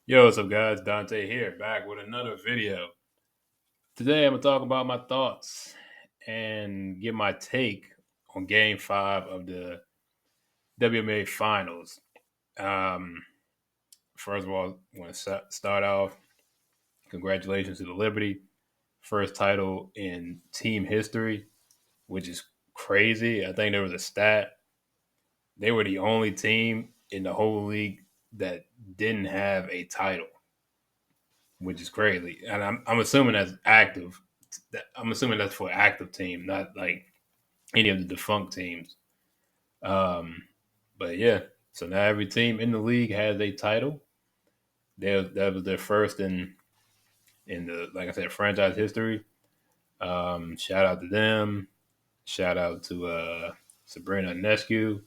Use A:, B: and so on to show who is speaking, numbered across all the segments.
A: Yo, what's up, guys? Dante here, back with another video. Today, I'm gonna talk about my thoughts and give my take on Game Five of the WMA Finals. Um, First of all, I want to start off. Congratulations to the Liberty, first title in team history, which is crazy. I think there was a stat they were the only team in the whole league that didn't have a title, which is crazy. And I'm assuming that's active. I'm assuming that's for active team, not like any of the defunct teams. Um, but yeah, so now every team in the league has a title. That was their first in the, like I said, franchise history. Shout out to them. Shout out to Sabrina Ionescu,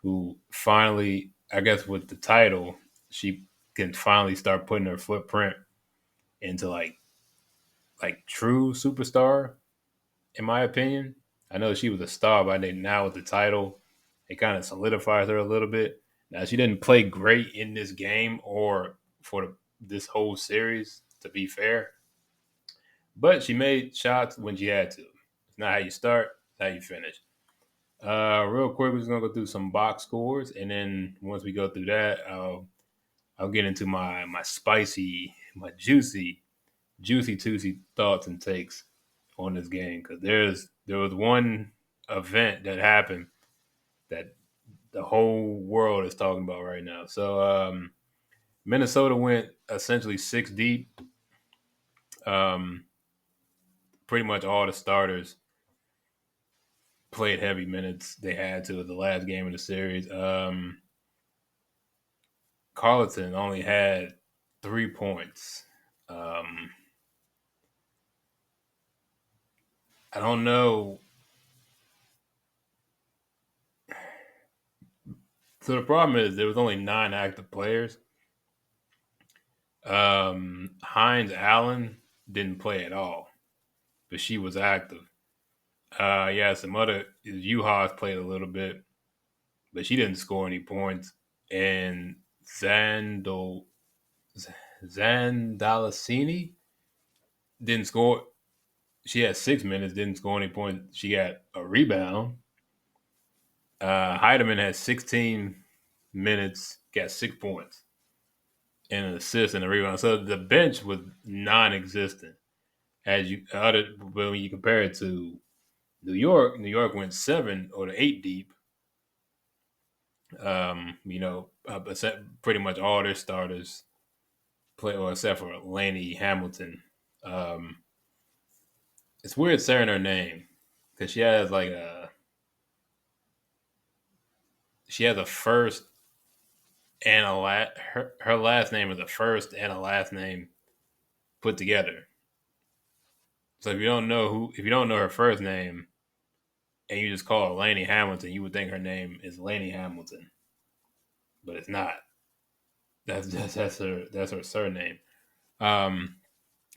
A: who finally, I guess, with the title, she can finally start putting her footprint into like true superstar, in my opinion. I know she was a star, but I think now with the title, it kind of solidifies her a little bit. Now she didn't play great in this game or for this whole series, to be fair, but she made shots when she had to. It's not how you start; it's how you finish. Real quick, we're just gonna go through some box scores, and then once we go through that, I'll get into my spicy, my juicy toothy thoughts and takes on this game, because there was one event that happened that the whole world is talking about right now. So Minnesota went essentially six deep. Um, Pretty much all the starters played heavy minutes. They had to the last game of the series. Carleton only had 3 points. Um, I don't know. So the problem is there was only nine active players. Hines Allen didn't play at all, but she was active. Yeah, some other Uhas played a little bit, but she didn't score any points. And Zandol Zandalasini didn't score. She had 6 minutes, didn't score any points. She got a rebound. Heidemann had 16 minutes, got 6 points, and an assist and a rebound. So the bench was non-existent. As you other when you compare it to New York went seven or the eight deep. Pretty much all their starters play, or except for Laney Hamilton. Um, it's weird saying her name because she has a first and a her last name is a first and a last name put together. So if you don't know her first name and you just call her Laney Hamilton, you would think her name is Laney Hamilton, but it's not. That's her surname. Um,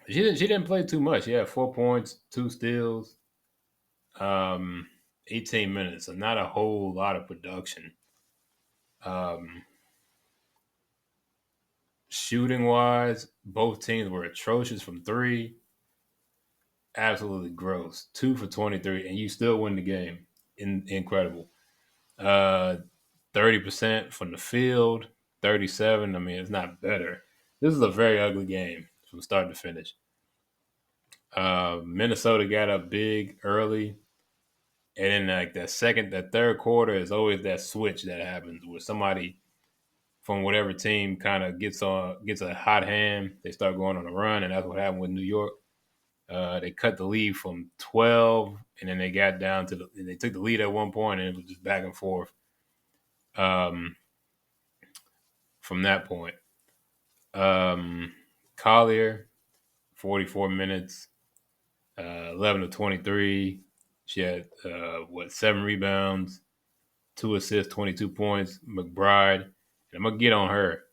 A: she didn't play too much. She had 4 points, two steals, 18 minutes, so not a whole lot of production. Um, Shooting wise, both teams were atrocious from three. Absolutely gross. 2 for 23, and you still win the game. Incredible. 30% from the field, 37. I mean, it's not better. This is a very ugly game from start to finish. Minnesota got up big early, and then like that third quarter is always that switch that happens where somebody from whatever team kind of gets a hot hand. They start going on a run, and that's what happened with New York. They cut the lead from 12, and then they got down to they took the lead at one point, and it was just back and forth um, from that point. Um, Collier, 44 minutes, 11 to 23. She had seven rebounds, two assists, 22 points. McBride, and I'm gonna get on her.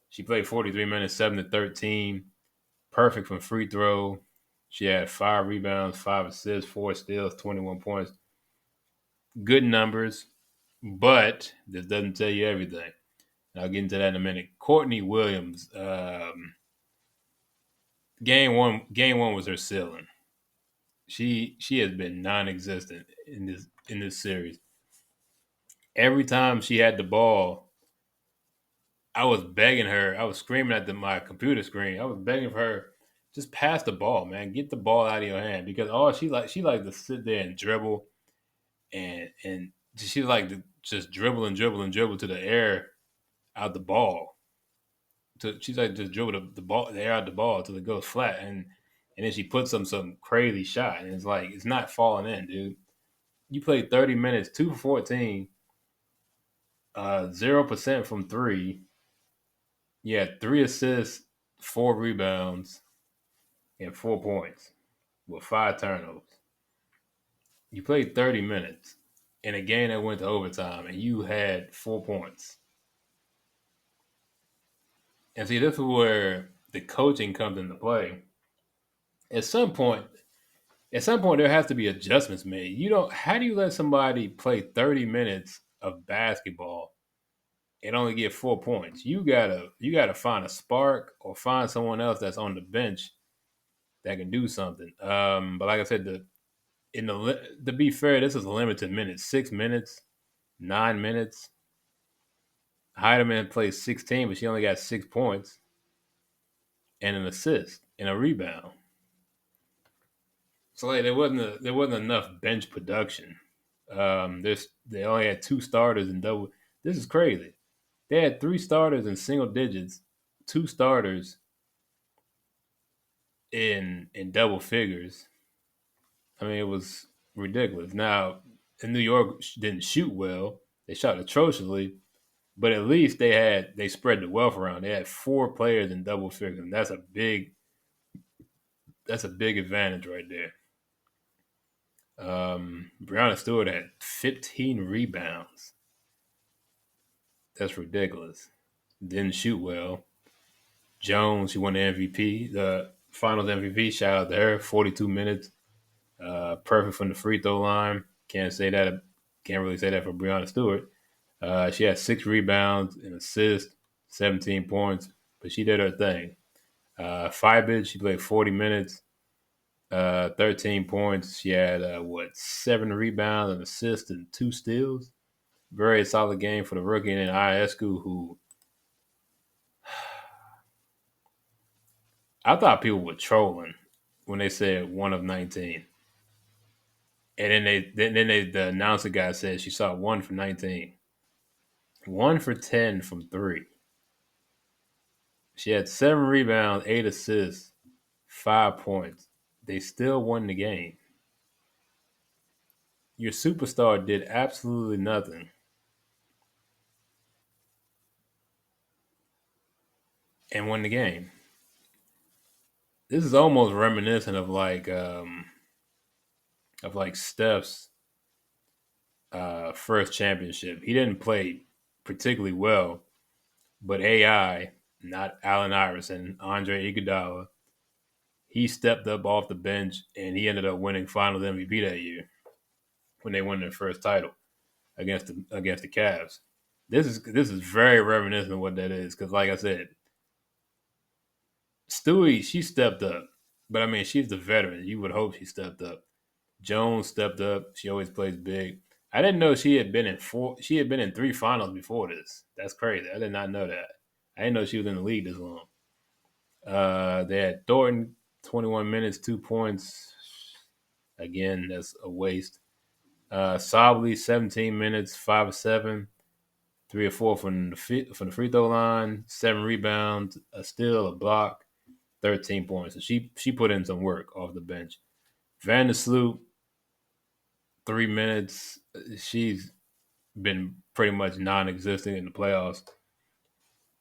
A: She played 43 minutes, 7 to 13. Perfect from free throw. She had five rebounds, five assists, four steals, 21 points. Good numbers, but this doesn't tell you everything. I'll get into that in a minute. Courtney Williams, game one was her ceiling. She has been non-existent in this series. Every time she had the ball, I was begging her. I was screaming at my computer screen. I was begging for her, just pass the ball, man. Get the ball out of your hand because all she like to sit there and dribble and she like to just dribble and dribble and dribble to the air out the ball. She's like just dribble the air out the ball till it goes flat and then she puts some crazy shot and it's like it's not falling in, dude. You played 30 minutes, 2 for 14, 0% from three. You had 3 assists, 4 rebounds, and 4 points with 5 turnovers. You played 30 minutes in a game that went to overtime and you had 4 points. And see, this is where the coaching comes into play. At some point, there has to be adjustments made. You don't. How do you let somebody play 30 minutes of basketball and only get 4 points? You gotta find a spark or find someone else that's on the bench that can do something. But like I said, to be fair, this is a limited minutes. 6 minutes, 9 minutes. Heidemann plays 16, but she only got 6 points and an assist and a rebound. So like there wasn't enough bench production. They only had 2 starters in double. This is crazy. They had 3 starters in single digits, 2 starters in double figures. I mean, it was ridiculous. Now, in New York didn't shoot well. They shot atrociously, but at least they spread the wealth around. They had 4 players in double figures. And that's a big advantage right there. Breanna Stewart had 15 rebounds. That's ridiculous. Didn't shoot well. Jones, she won the MVP, the Finals MVP. Shout out to her. 42 minutes, perfect from the free throw line. Can't really say that for Breanna Stewart. She had 6 rebounds, an assist, 17 points, but she did her thing. Fibage, she played 40 minutes, 13 points. She had 7 rebounds, an assist, and 2 steals. Very solid game for the rookie. And then Ionescu, who I thought people were trolling when they said 1 of 19. And then the announcer guy said she saw 1 for 19. 1 for 10 from three. She had 7 rebounds, 8 assists, 5 points. They still won the game. Your superstar did absolutely nothing and won the game. This is almost reminiscent of like Steph's first championship. He didn't play particularly well, but AI, not Allen Iverson, Andre Iguodala, he stepped up off the bench and he ended up winning Finals MVP that year when they won their first title against the Cavs. This is very reminiscent of what that is because, like I said, Stewie she stepped up, but I mean she's the veteran. You would hope she stepped up. Jones stepped up. She always plays big. I didn't know she had been in four. She had been in 3 finals before this. That's crazy. I did not know that. I didn't know she was in the league this long. They had Thornton, 21 minutes, 2 points. Again, that's a waste. Sobley, 17 minutes, 5 of 7, 3 or 4 from the free throw line, 7 rebounds, a steal, a block, 13 points. So she put in some work off the bench. Vandersloot, 3 minutes. She's been pretty much non-existent in the playoffs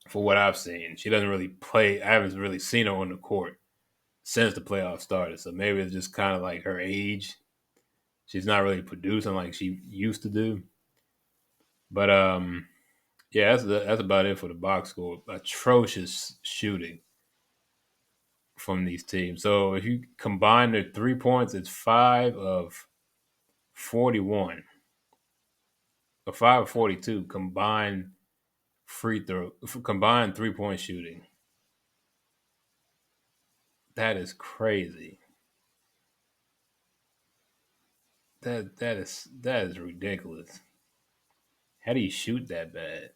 A: for what I've seen. She doesn't really play. I haven't really seen her on the court since the playoffs started. So maybe it's just kind of like her age. She's not really producing like she used to do. But yeah, that's about it for the box score. Atrocious shooting from these teams. So if you combine their 3 points, it's 5 of 41 or 5 of 42 combined free throw combined 3-point shooting. That is crazy. That is ridiculous. How do you shoot that bad?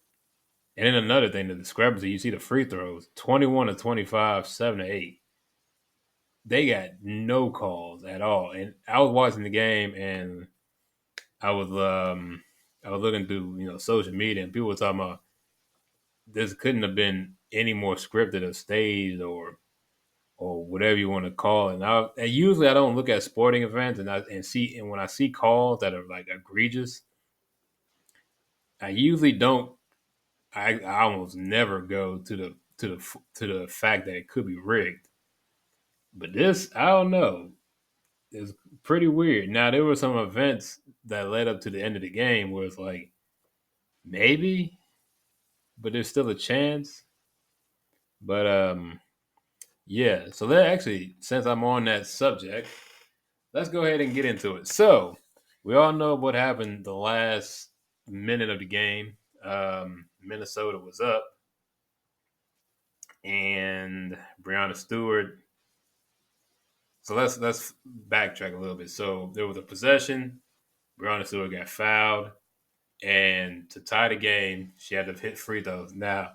A: And then another thing, the discrepancy, you see the free throws, 21 to 25, 7 to 8. They got no calls at all. And I was watching the game and I was I was looking through, social media, and people were talking about this couldn't have been any more scripted or staged or whatever you want to call it. And usually I don't look at sporting events and when I see calls that are like egregious, I usually don't. I almost never go to the fact that it could be rigged. But this, I don't know. It's pretty weird. Now there were some events that led up to the end of the game where it's like maybe, but there's still a chance. But yeah. So that actually, since I'm on that subject, let's go ahead and get into it. So we all know what happened the last minute of the game. Minnesota was up, and Breonna Stewart. So let's backtrack a little bit. So there was a possession. Breonna Stewart got fouled, and to tie the game, she had to hit free throws. Now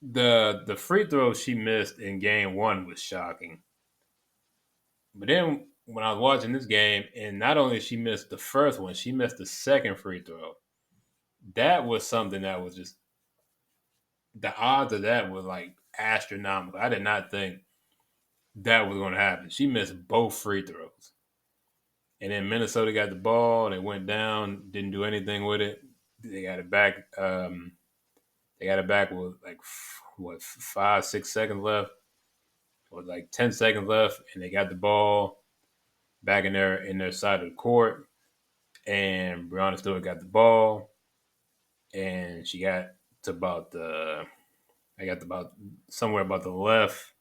A: the free throws she missed in game one was shocking. But then when I was watching this game, and not only she missed the first one, she missed the second free throw. That was something that was just the odds of that were like astronomical. I did not think that was going to happen. She missed both free throws, and then Minnesota got the ball. They went down, didn't do anything with it. They got it back. They got it back with like what 5 6 seconds left, or like 10 seconds left, and they got the ball back in their side of the court. And Breonna Stewart got the ball, and she got to about the I got about somewhere about the left.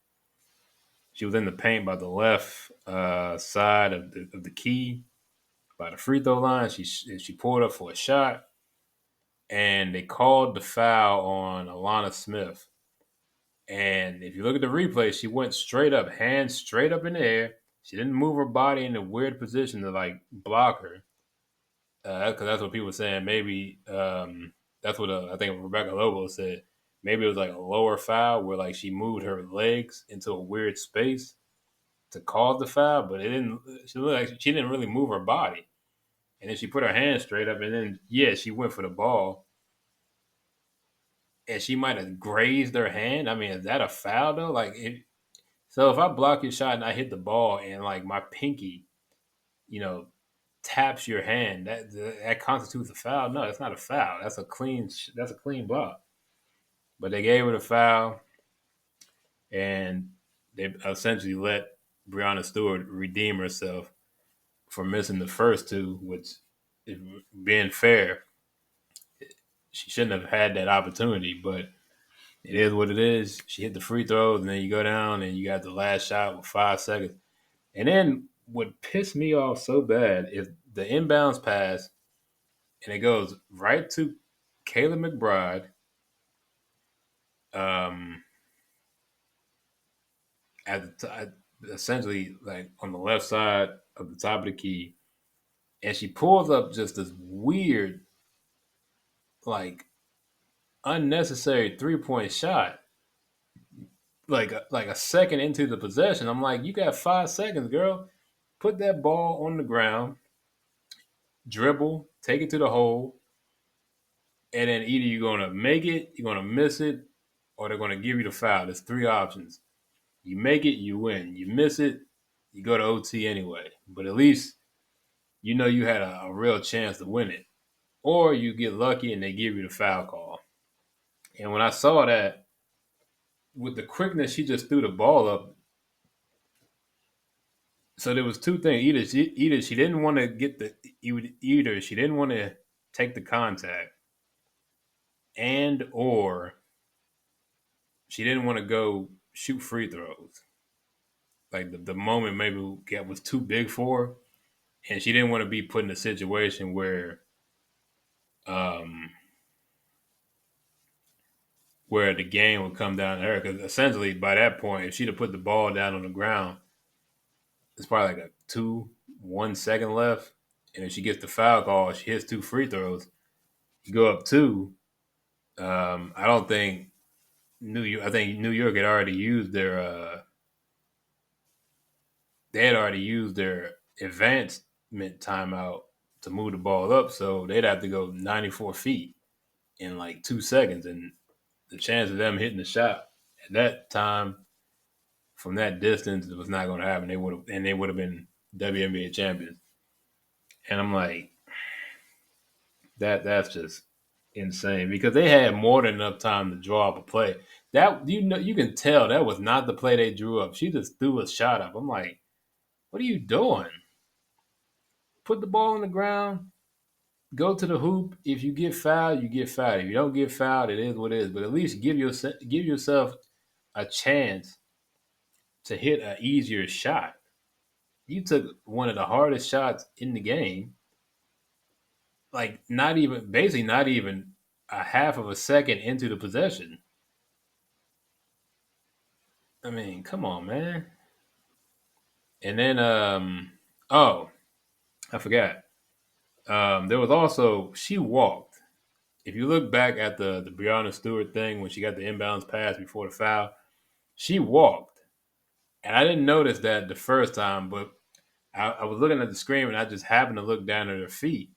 A: She was in the paint by the left side of the key by the free throw line. She pulled up for a shot, and they called the foul on Alana Smith. And if you look at the replay, she went straight up, hands straight up in the air. She didn't move her body in a weird position to like block her. Because that's what people were saying. Maybe that's what I think Rebecca Lobo said. Maybe it was like a lower foul where like she moved her legs into a weird space to cause the foul, but it didn't. She looked like she didn't really move her body, and then she put her hand straight up, and then yeah, she went for the ball, and she might have grazed her hand. I mean, is that a foul though? So if I block your shot and I hit the ball and like my pinky, you know, taps your hand, that constitutes a foul. No, it's not a foul. That's a clean block. But they gave her the foul, and they essentially let Breonna Stewart redeem herself for missing the first two, which, if being fair, she shouldn't have had that opportunity. But it is what it is. She hit the free throws, and then you go down and you got the last shot with 5 seconds. And then what pissed me off so bad is the inbounds pass, and it goes right to Kayla McBride. Um, Essentially like on the left side of the top of the key, and she pulls up just this weird, like unnecessary 3-point shot, like a second into the possession. I'm like, you got 5 seconds, girl. Put that ball on the ground, dribble, take it to the hole, and then either you're gonna make it, you're gonna miss it, or they're gonna give you the foul. There's three options. You make it, you win. You miss it, you go to OT anyway. But at least you know you had a real chance to win it. Or you get lucky and they give you the foul call. And when I saw that, with the quickness she just threw the ball up, so there was two things. Either she didn't want to get the either she didn't want to take the contact, and or she didn't want to go shoot free throws. Like the moment maybe was too big for her, and she didn't want to be put in a situation where um where the game would come down to her. Because essentially, by that point, if she'd have put the ball down on the ground, it's probably like a 1 second left. And if she gets the foul call, she hits 2 free throws, you go up two. I don't think New York. I think New York had already used their. They had already used their advancement timeout to move the ball up, so they'd have to go 94 feet in like 2 seconds, and the chance of them hitting the shot at that time from that distance was not going to happen. They would have been WNBA champions. And I'm like, that's just insane because they had more than enough time to draw up a play. That you can tell that was not the play they drew up. She just threw a shot up. I'm like, what are you doing? Put the ball on the ground, go to the hoop. If you get fouled, you get fouled. If you don't get fouled, it is what it is. But at least give yourself a chance to hit an easier shot. You took one of the hardest shots in the game, like not even a half of a second into the possession. I mean, come on, man. And then, oh, I forgot. There was also she walked. If you look back at the Breonna Stewart thing when she got the inbounds pass before the foul, she walked, and I didn't notice that the first time, but I was looking at the screen and I just happened to look down at her feet,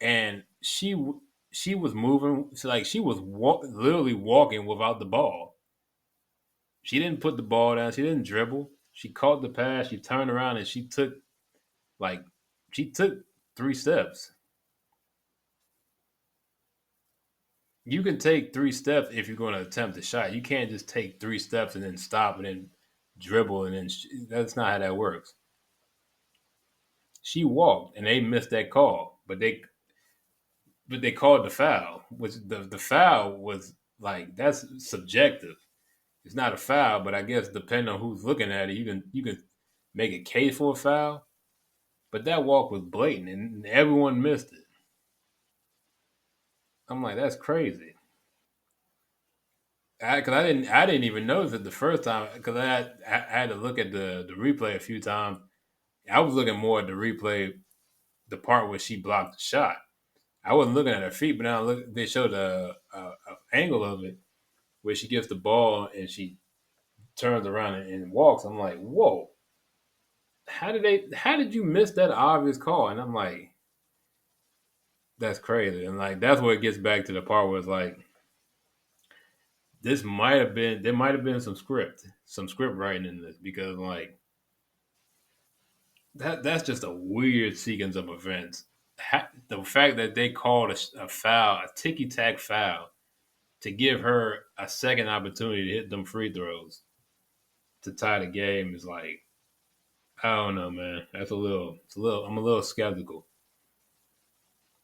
A: and she was moving, so like she was literally walking without the ball. She didn't put the ball down. She didn't dribble. She caught the pass. She turned around and like she took 3 steps. You can take 3 steps if you're going to attempt a shot. You can't just take 3 steps and then stop and then dribble and then that's not how that works. She walked and they missed that call, but they called the foul, which the foul was like that's subjective. It's not a foul, but I guess depending on who's looking at it, you can make a case for a foul. But that walk was blatant, and everyone missed it. I'm like, that's crazy. Because I didn't even notice it the first time because I had to look at the replay a few times. I was looking more at the replay, the part where she blocked the shot. I wasn't looking at her feet, but now they showed a angle of it where she gets the ball and she turns around and walks. I'm like, whoa, how did you miss that obvious call? And I'm like, that's crazy. And like that's where it gets back to the part where it's like there might have been some script writing in this because like that's just a weird sequence of events. The fact that they called a foul, a ticky tack foul, to give her a second opportunity to hit them free throws to tie the game is like I don't know, man. I'm a little skeptical.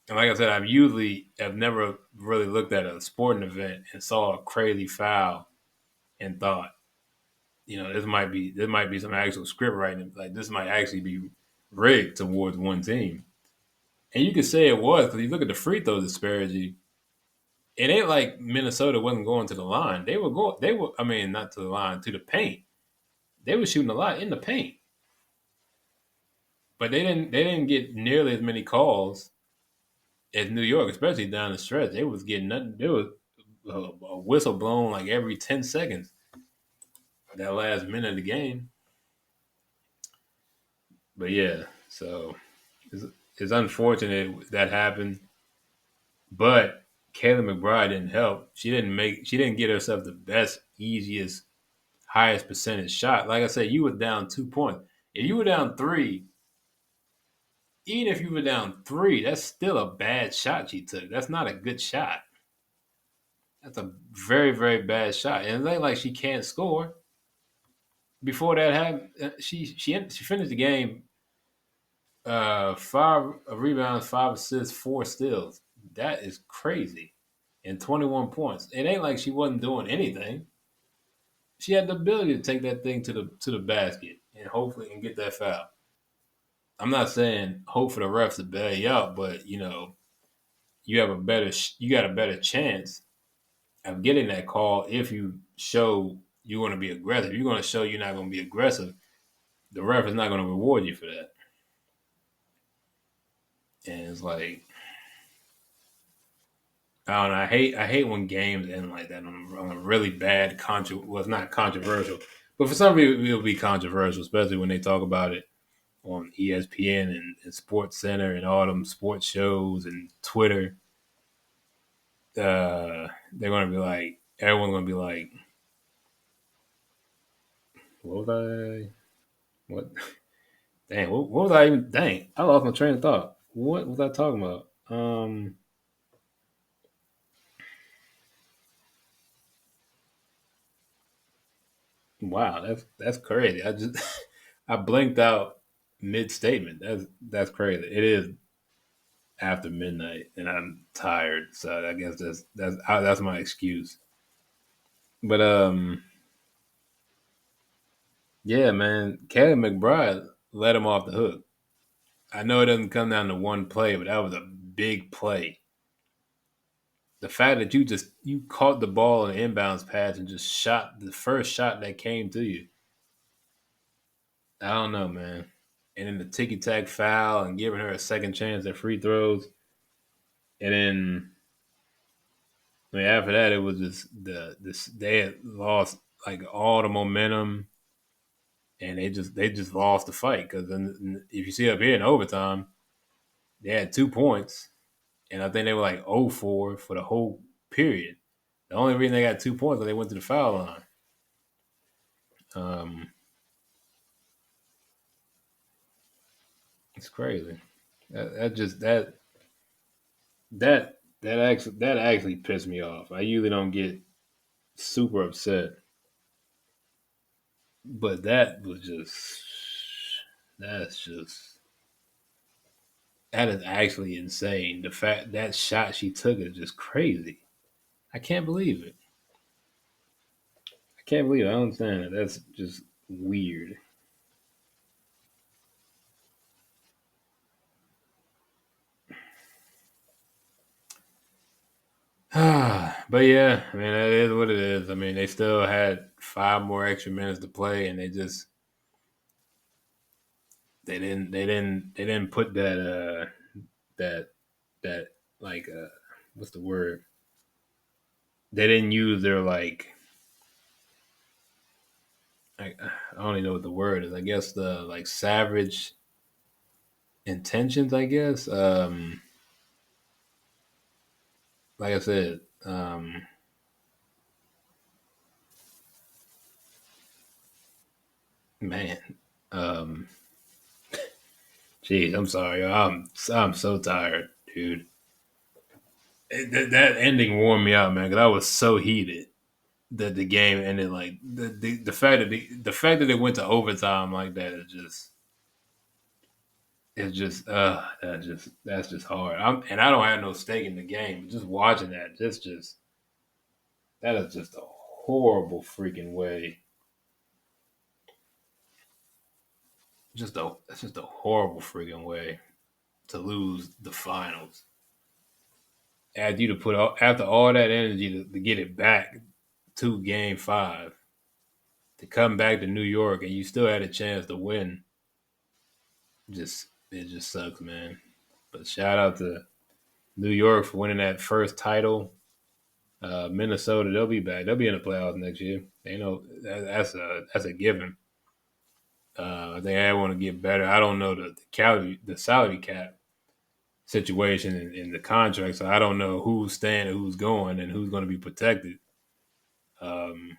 A: And like I said, I've never really looked at a sporting event and saw a crazy foul and thought, there might be some actual script writing. Like this might actually be rigged towards one team. And you could say it was because you look at the free throw disparity. It ain't like Minnesota wasn't going to the line. They were going. They were. I mean, not to the line, to the paint. They were shooting a lot in the paint, but they didn't. They didn't get nearly as many calls as New York, especially down the stretch. They was getting nothing. There was a whistle blown like every 10 seconds. That last minute of the game. But yeah, so it's, it's unfortunate that happened. But Kayla McBride didn't help. She didn't get herself the best, easiest, highest percentage shot. Like I said, you were down 2 points. If you were down three, even if you were down three, that's still a bad shot she took. That's not a good shot. That's a very, very bad shot. And it ain't like she can't score. Before that happened, she finished the game 5 rebounds, 5 assists, 4 steals. That is crazy. And 21 points. It ain't like she wasn't doing anything. She had the ability to take that thing to the basket and hopefully and get that foul. I'm not saying hope for the refs to bail you out, but you got a better chance of getting that call if you show you want to be aggressive. If you're going to show you're not going to be aggressive, the ref is not going to reward you for that. And it's like, I don't know. I hate when games end like that on a really bad well, it's not controversial, but for some people it'll be controversial, especially when they talk about it on ESPN and Sports Center and all them sports shows and Twitter. They're gonna be like, everyone's gonna be like, what was I? What? Dang, what was I even? Dang, I lost my train of thought. What was I talking about? Wow, that's crazy. I just I blinked out mid statement. That's crazy. It is after midnight and I'm tired, so I guess that's my excuse. But yeah, man, Kevin McBride let him off the hook. I know it doesn't come down to one play, but that was a big play. The fact that you caught the ball in an inbounds pass and just shot the first shot that came to you. I don't know, man. And then the ticky tack foul and giving her a second chance at free throws. And then I mean, after that, it was just they had lost like all the momentum, and they just lost the fight because then if you see up here in overtime, they had 2 points, and I think they were like 0 for the whole period. The only reason they got 2 points is they went to the foul line. Um, it's crazy. That actually pissed me off. I usually don't get super upset, but that's just that is actually insane. The fact that shot she took is just crazy. I can't believe it. I can't believe it. I don't understand it. That's just weird. But yeah, I mean that is what it is. I mean they still had 5 more extra minutes to play, and they didn't put that that like what's the word? They didn't use their I don't even know what the word is. I guess the like savage intentions. I guess. Like I said, man, um, geez, I'm sorry. I'm so tired, dude. That ending wore me out, man. Because I was so heated that the game ended like the fact that the fact that it went to overtime like that is just it's just that's just hard. And I don't have no stake in the game. Just watching that, just that is just a horrible freaking way. It's just a horrible freaking way to lose the finals. After all that energy to get it back to Game 5, to come back to New York and you still had a chance to win. It just sucks, man. But shout out to New York for winning that first title. Minnesota, they'll be back. They'll be in the playoffs next year. They know that's a given. I think I want to get better. I don't know the salary cap situation in the contract, so I don't know who's staying and who's going and who's going to be protected. Um,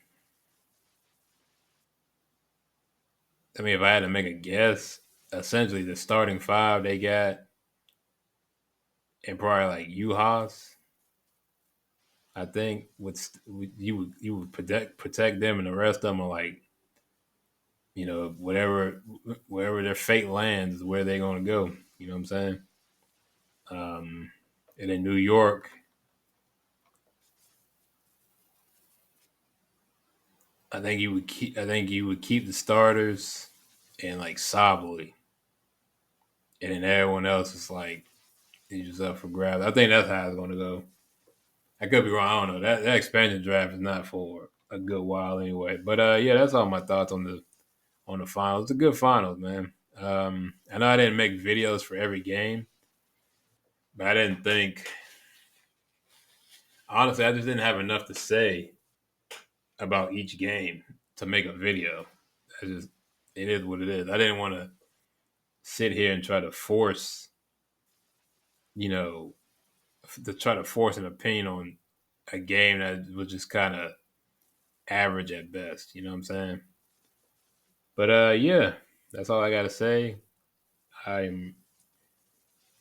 A: I mean, if I had to make a guess, essentially the starting five they got, and probably like Uhas, I think you would protect them, and the rest of them are like whatever wherever their fate lands is where they're gonna go. You know what I'm saying? Um, and in New York, I think you would keep the starters and like Sably, and then everyone else is like is just up for grabs. I think that's how it's gonna go. I could be wrong. I don't know. That expansion draft is not for a good while anyway. But yeah, that's all my thoughts on the finals. It's a good finals, man. I know I didn't make videos for every game, but I didn't think honestly I just didn't have enough to say about each game to make a video. I just it is what it is. I didn't want to sit here and try to force, you know, to try to force an opinion on a game that was just kind of average at best. You know what I'm saying? But yeah, that's all I gotta say. I'm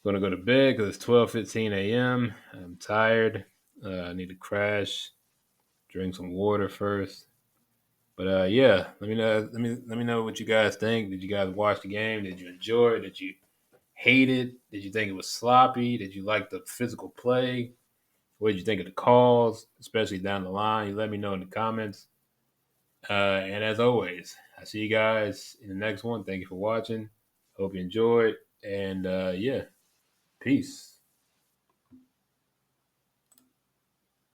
A: gonna go to bed because it's 12:15 a.m. I'm tired. I need to crash, drink some water first. But yeah, let me know what you guys think. Did you guys watch the game? Did you enjoy it? Did you hate it? Did you think it was sloppy? Did you like the physical play? What did you think of the calls, especially down the line? You let me know in the comments. And as always, I see you guys in the next one. Thank you for watching. Hope you enjoyed. And yeah, peace.